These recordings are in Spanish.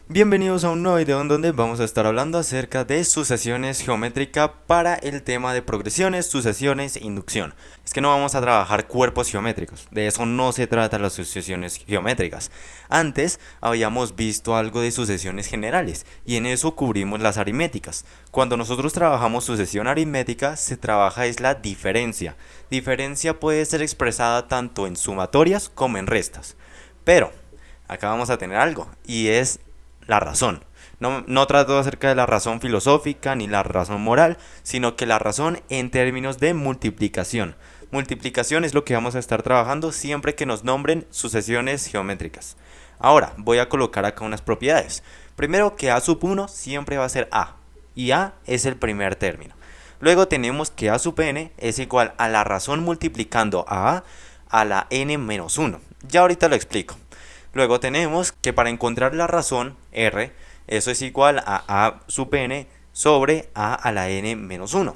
Bienvenidos a un nuevo video en donde vamos a estar hablando acerca de sucesiones geométricas para el tema de progresiones, sucesiones e inducción. Es que no vamos a trabajar cuerpos geométricos, de eso no se trata las sucesiones geométricas. Antes habíamos visto algo de sucesiones generales y en eso cubrimos las aritméticas. Cuando nosotros trabajamos sucesión aritmética se trabaja es la diferencia. Diferencia puede ser expresada tanto en sumatorias como en restas. Pero acá vamos a tener algo y es la razón. No trato acerca de la razón filosófica ni la razón moral, sino que la razón en términos de multiplicación. Multiplicación es lo que vamos a estar trabajando siempre que nos nombren sucesiones geométricas. Ahora voy a colocar acá unas propiedades. Primero que a sub 1 siempre va a ser a, y a es el primer término. Luego tenemos que a sub n es igual a la razón multiplicando a la n menos 1. Ya ahorita lo explico. Luego tenemos que para encontrar la razón, r, eso es igual a sub n sobre a la n menos 1.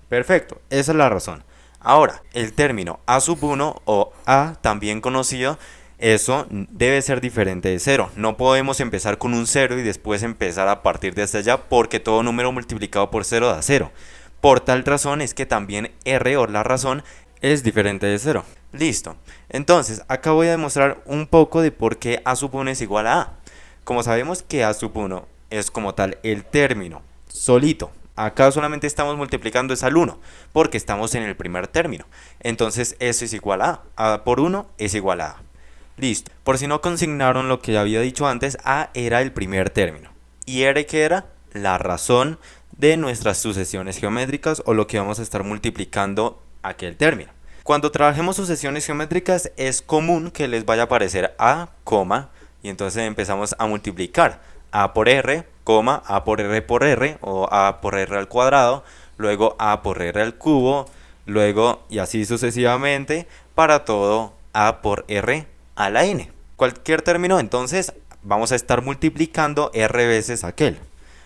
Perfecto, esa es la razón. Ahora, el término a sub 1 o a, también conocido, eso debe ser diferente de 0. No podemos empezar con un 0 y después empezar a partir desde allá porque todo número multiplicado por 0 da 0. Por tal razón es que también r o la razón es diferente de 0. Listo. Entonces, acá voy a demostrar un poco de por qué a sub 1 es igual a. Como sabemos que a sub 1 es como tal el término solito. Acá solamente estamos multiplicando es al 1, porque estamos en el primer término. Entonces, eso es igual a. A por 1 es igual a. Listo. Por si no consignaron lo que ya había dicho antes, a era el primer término. ¿Y r qué era? La razón de nuestras sucesiones geométricas o lo que vamos a estar multiplicando aquel término. Cuando trabajemos sucesiones geométricas es común que les vaya a aparecer a, y entonces empezamos a multiplicar a por r, a por r o a por r al cuadrado, luego a por r al cubo, luego y así sucesivamente para todo a por r a la n. Cualquier término entonces vamos a estar multiplicando r veces aquel.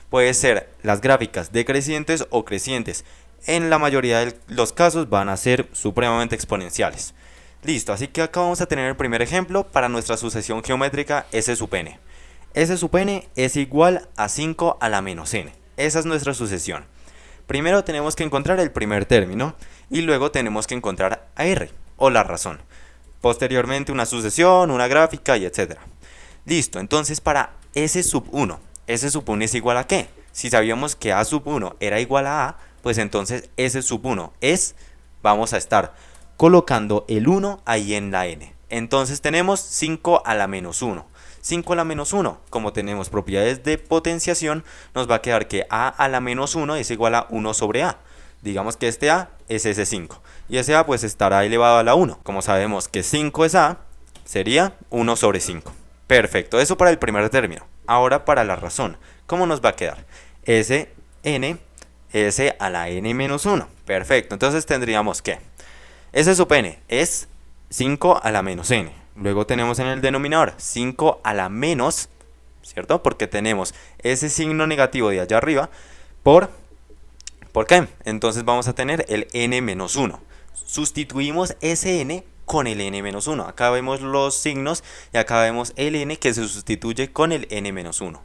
Puede ser las gráficas decrecientes o crecientes. En la mayoría de los casos van a ser supremamente exponenciales. Listo, así que acá vamos a tener el primer ejemplo para nuestra sucesión geométrica S sub n. S sub n es igual a 5 a la menos n. Esa es nuestra sucesión. Primero tenemos que encontrar el primer término y luego tenemos que encontrar a r o la razón. Posteriormente una sucesión, una gráfica y etc. Listo, entonces para S sub 1, S sub 1 es igual a ¿qué? Si sabíamos que a sub 1 era igual a, pues entonces S sub 1 es, vamos a estar colocando el 1 ahí en la n. Entonces tenemos 5 a la menos 1. 5 a la menos 1, como tenemos propiedades de potenciación, nos va a quedar que a la menos 1 es igual a 1 sobre a. Digamos que este a es ese 5. Y ese a pues estará elevado a la 1. Como sabemos que 5 es a, sería 1 sobre 5. Perfecto, eso para el primer término. Ahora para la razón, ¿cómo nos va a quedar? Sn S a la n menos 1. Perfecto, entonces tendríamos que S sub n es 5 a la menos n. Luego tenemos en el denominador 5 a la menos, ¿cierto? Porque tenemos ese signo negativo de allá arriba ¿por qué? Entonces vamos a tener el n menos 1. Sustituimos ese n con el n menos 1. Acá vemos los signos y acá vemos el n que se sustituye con el n menos 1.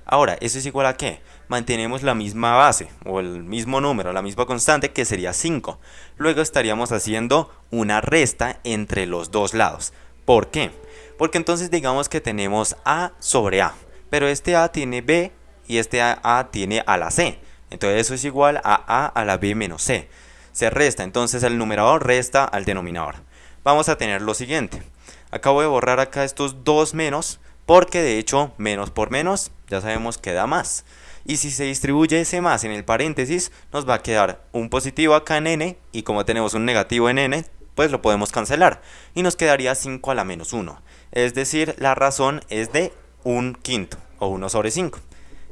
Ahora, ¿eso es igual a qué? Mantenemos la misma base o el mismo número, la misma constante que sería 5. Luego estaríamos haciendo una resta entre los dos lados. ¿Por qué? Porque entonces digamos que tenemos a sobre a, pero este a tiene b y este a tiene a la c. Entonces eso es igual a la b menos c. Se resta, entonces el numerador resta al denominador. Vamos a tener lo siguiente. Acabo de borrar acá estos dos menos, porque de hecho menos por menos ya sabemos que da más. Y si se distribuye ese más en el paréntesis, nos va a quedar un positivo acá en n, y como tenemos un negativo en n, pues lo podemos cancelar. Y nos quedaría 5 a la menos 1. Es decir, la razón es de 1/5 o 1 sobre 5.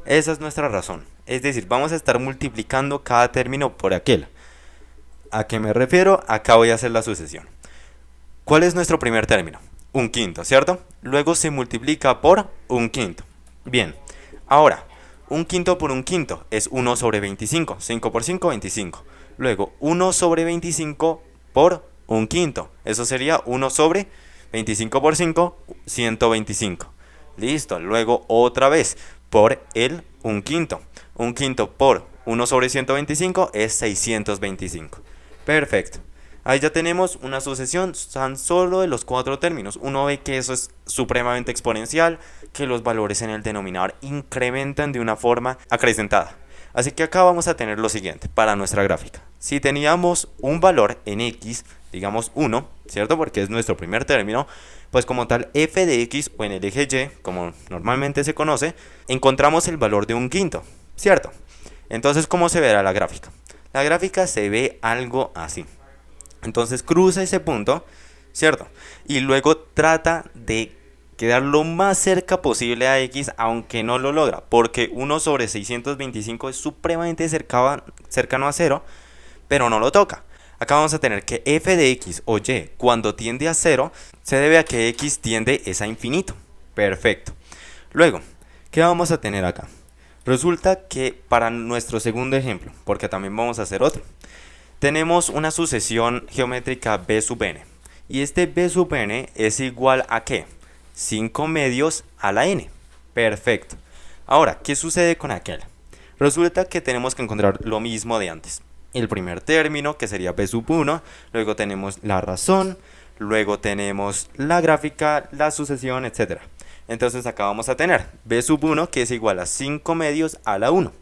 Esa es nuestra razón. Es decir, vamos a estar multiplicando cada término por aquel. ¿A qué me refiero? Acá voy a hacer la sucesión. ¿Cuál es nuestro primer término? 1/5, ¿cierto? Luego se multiplica por 1/5. Bien, ahora, 1/5 por 1/5 es 1 sobre 25. 5 por 5, 25. Luego, 1 sobre 25 por 1/5. Eso sería 1 sobre 25 por 5, 125. Listo, luego otra vez por el 1/5. 1/5 por 1 sobre 125 es 625. Perfecto. Ahí ya tenemos una sucesión tan solo de los 4 términos. Uno ve que eso es supremamente exponencial, que los valores en el denominador incrementan de una forma acrecentada. Así que acá vamos a tener lo siguiente para nuestra gráfica. Si teníamos un valor en x, digamos 1, ¿cierto? Porque es nuestro primer término, pues como tal f de x o en el eje y, como normalmente se conoce, encontramos el valor de 1/5, ¿cierto? Entonces, ¿cómo se verá la gráfica? La gráfica se ve algo así. Entonces cruza ese punto, ¿cierto? Y luego trata de quedar lo más cerca posible a x, aunque no lo logra, porque 1 sobre 625 es supremamente cercano a 0, pero no lo toca. Acá vamos a tener que f de x o y, cuando tiende a 0, se debe a que x tiende a infinito. Perfecto. Luego, ¿qué vamos a tener acá? Resulta que para nuestro segundo ejemplo, porque también vamos a hacer otro, tenemos una sucesión geométrica b sub n. Y este b sub n es igual a ¿qué? 5 medios a la n. Perfecto. Ahora, ¿qué sucede con aquel? Resulta que tenemos que encontrar lo mismo de antes. El primer término, que sería b sub 1, luego tenemos la razón, luego tenemos la gráfica, la sucesión, etc. Entonces acá vamos a tener b sub 1, que es igual a 5 medios a la 1.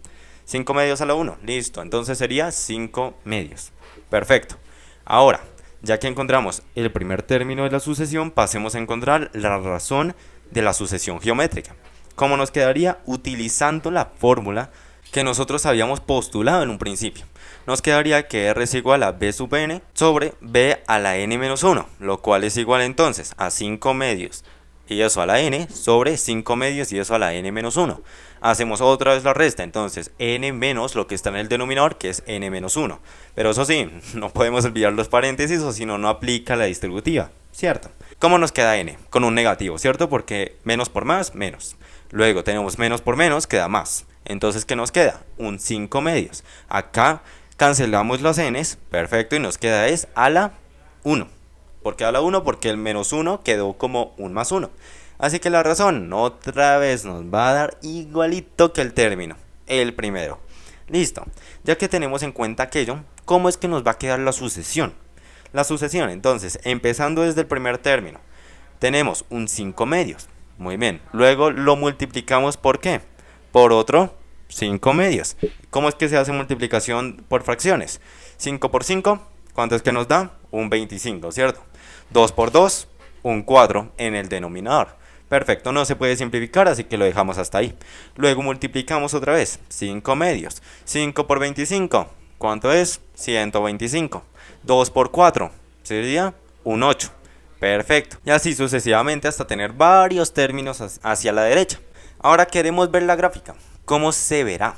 5 medios a la 1, listo, entonces sería 5 medios. Perfecto. Ahora, ya que encontramos el primer término de la sucesión, pasemos a encontrar la razón de la sucesión geométrica. ¿Cómo nos quedaría? Utilizando la fórmula que nosotros habíamos postulado en un principio. Nos quedaría que r es igual a b sub n sobre b a la n menos 1, lo cual es igual entonces a 5 medios y eso a la n sobre 5 medios y eso a la n menos 1. Hacemos otra vez la resta, entonces n menos lo que está en el denominador, que es n menos 1. Pero eso sí, no podemos olvidar los paréntesis o si no, no aplica la distributiva, ¿cierto? ¿Cómo nos queda n? Con un negativo, ¿cierto? Porque menos por más, menos. Luego tenemos menos por menos, queda más. Entonces, ¿qué nos queda? Un 5 medios. Acá cancelamos las n's, perfecto, y nos queda es a la 1. ¿Por qué a la 1? Porque el menos 1 quedó como un más 1. Así que la razón otra vez nos va a dar igualito que el término, el primero. Listo. Ya que tenemos en cuenta aquello, ¿cómo es que nos va a quedar la sucesión? La sucesión, entonces, empezando desde el primer término, tenemos un 5 medios. Muy bien. Luego lo multiplicamos ¿por qué? Por otro 5 medios. ¿Cómo es que se hace multiplicación por fracciones? 5 por 5, ¿cuánto es que nos da? Un 25, ¿cierto? 2 por 2, un 4 en el denominador. Perfecto, no se puede simplificar, así que lo dejamos hasta ahí. Luego multiplicamos otra vez, 5 medios. 5 por 25, ¿cuánto es? 125. 2 por 4, sería un 8. Perfecto, y así sucesivamente hasta tener varios términos hacia la derecha. Ahora queremos ver la gráfica. ¿Cómo se verá?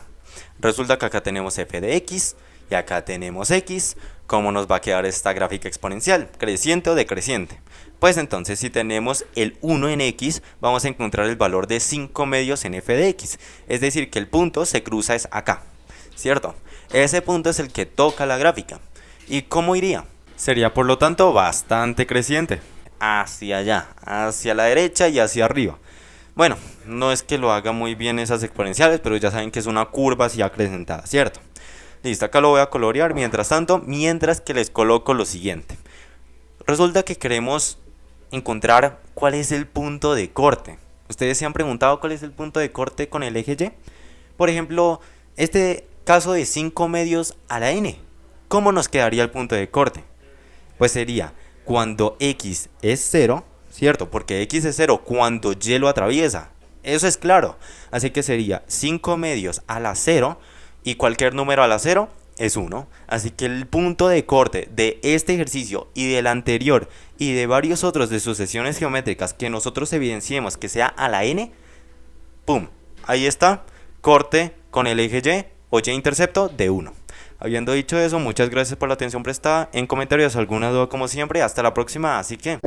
Resulta que acá tenemos f de x y acá tenemos x. ¿Cómo nos va a quedar esta gráfica exponencial? ¿Creciente o decreciente? Pues entonces si tenemos el 1 en x, vamos a encontrar el valor de 5 medios en f de x. Es decir, que el punto se cruza es acá, ¿cierto? Ese punto es el que toca la gráfica. ¿Y cómo iría? Sería por lo tanto bastante creciente. Hacia allá, hacia la derecha y hacia arriba. Bueno, no es que lo haga muy bien esas exponenciales, pero ya saben que es una curva así acrecentada, ¿cierto? Listo, acá lo voy a colorear mientras tanto, mientras que les coloco lo siguiente. Resulta que queremos encontrar cuál es el punto de corte. ¿Ustedes se han preguntado cuál es el punto de corte con el eje y? Por ejemplo, este caso de 5 medios a la n. ¿Cómo nos quedaría el punto de corte? Pues sería cuando x es 0, ¿cierto? Porque x es 0 cuando y lo atraviesa. Eso es claro. Así que sería 5 medios a la 0 y cualquier número a la 0 es 1. Así que el punto de corte de este ejercicio y del anterior y de varios otros de sucesiones geométricas que nosotros evidenciemos que sea a la n, ¡pum! Ahí está, corte con el eje y o y-intercepto de 1. Habiendo dicho eso, muchas gracias por la atención prestada. En comentarios alguna duda como siempre. Hasta la próxima, así que...